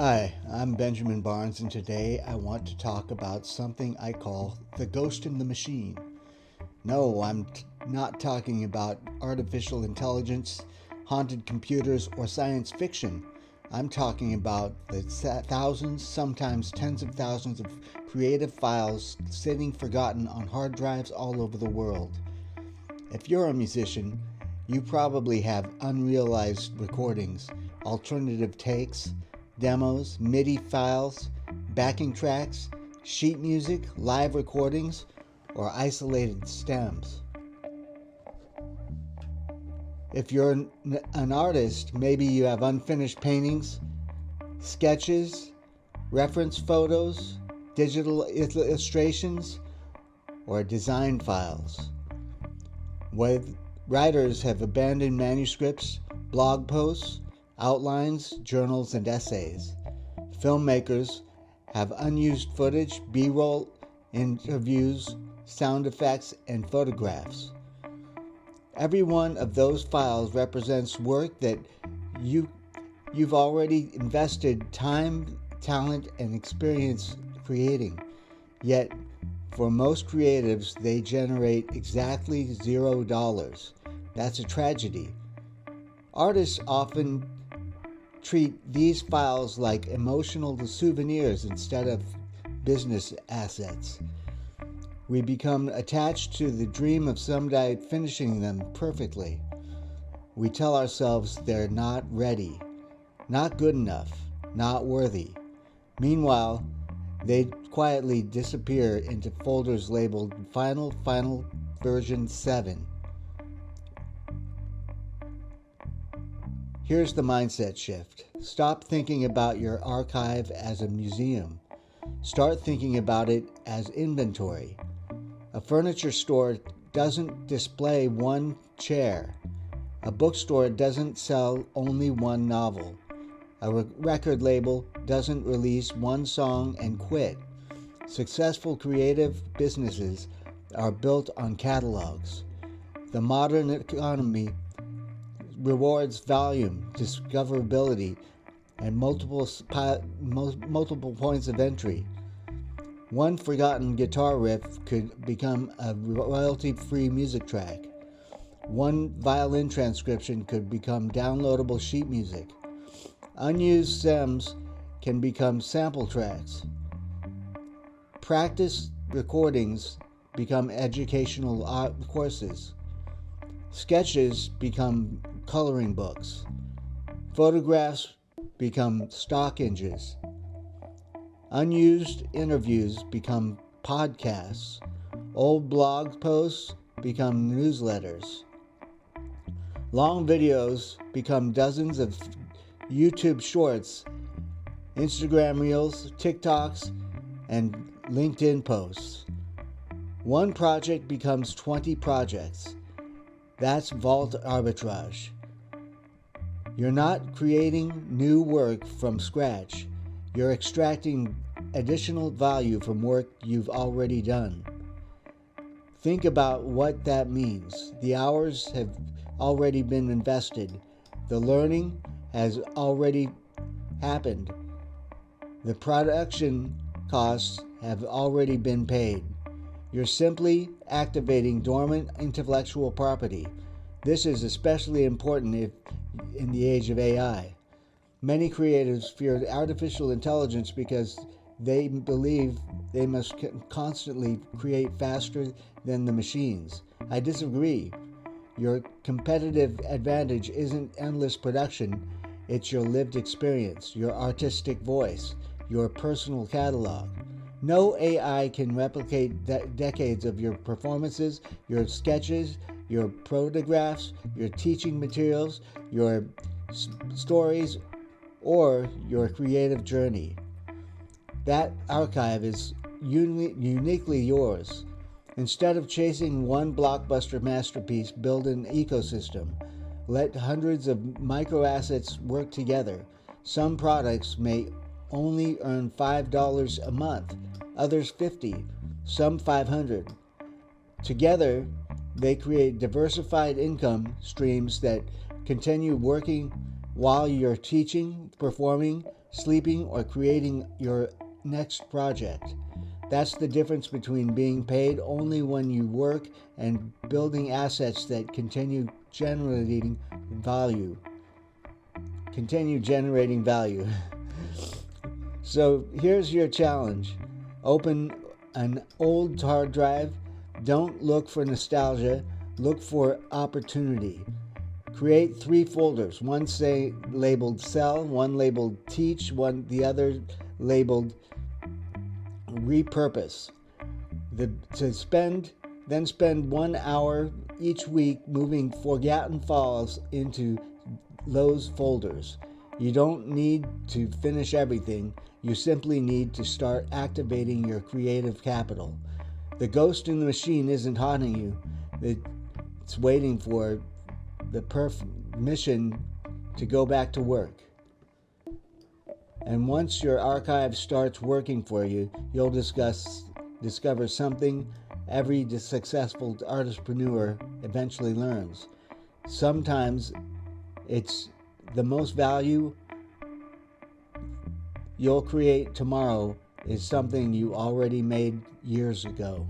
Hi, I'm Benjamin Barnes, and today I want to talk about something I call the ghost in the machine. No, I'm not talking about artificial intelligence, haunted computers, or science fiction. I'm talking about the thousands, sometimes tens of thousands of creative files sitting forgotten on hard drives all over the world. If you're a musician, you probably have unrealized recordings, alternative takes, demos, MIDI files, backing tracks, sheet music, live recordings, or isolated stems. If you're an artist, maybe you have unfinished paintings, sketches, reference photos, digital illustrations, or design files. Writers have abandoned manuscripts, blog posts, outlines, journals, and essays. Filmmakers have unused footage, B-roll, interviews, sound effects, and photographs. Every one of those files represents work that you've already invested time, talent, and experience creating. Yet, for most creatives, they generate exactly $0. That's a tragedy. Artists often treat these files like emotional souvenirs instead of business assets. We become attached to the dream of someday finishing them perfectly. We tell ourselves they're not ready, not good enough, not worthy. Meanwhile, they quietly disappear into folders labeled Final Version 7. Here's the mindset shift. Stop thinking about your archive as a museum. Start thinking about it as inventory. A furniture store doesn't display one chair. A bookstore doesn't sell only one novel. A record label doesn't release one song and quit. Successful creative businesses are built on catalogs. The modern economy rewards volume, discoverability, and multiple points of entry. One forgotten guitar riff could become a royalty-free music track. One violin transcription could become downloadable sheet music. Unused stems can become sample tracks. Practice recordings become educational art courses. Sketches become coloring books. Photographs become stock images. Unused interviews become podcasts. Old blog posts become newsletters. Long videos become dozens of YouTube shorts, Instagram reels, TikToks, and LinkedIn posts. One project becomes 20 projects. That's vault arbitrage. You're not creating new work from scratch. You're extracting additional value from work you've already done. Think about what that means. The hours have already been invested. The learning has already happened. The production costs have already been paid. You're simply activating dormant intellectual property. This is especially important in the age of AI. Many creatives fear artificial intelligence because they believe they must constantly create faster than the machines. I disagree. Your competitive advantage isn't endless production, it's your lived experience, your artistic voice, your personal catalog. No AI can replicate decades of your performances, your sketches, your photographs, your teaching materials, your stories, or your creative journey. That archive is uniquely yours. Instead of chasing one blockbuster masterpiece, build an ecosystem. Let hundreds of micro-assets work together. Some products may only earn $5 a month, others $50, some $500. Together, they create diversified income streams that continue working while you're teaching, performing, sleeping, or creating your next project. That's the difference between being paid only when you work and building assets that continue generating value. So here's your challenge. Open an old hard drive. Don't look for nostalgia. Look for opportunity. Create 3 folders. One labeled sell, one labeled teach, the other labeled repurpose. Spend 1 hour each week moving forgotten files into those folders. You don't need to finish everything. You simply need to start activating your creative capital. The ghost in the machine isn't haunting you. It's waiting for the permission to go back to work. And once your archive starts working for you, you'll discover something every successful artistpreneur eventually learns. Sometimes it's the most value you'll create tomorrow is something you already made years ago.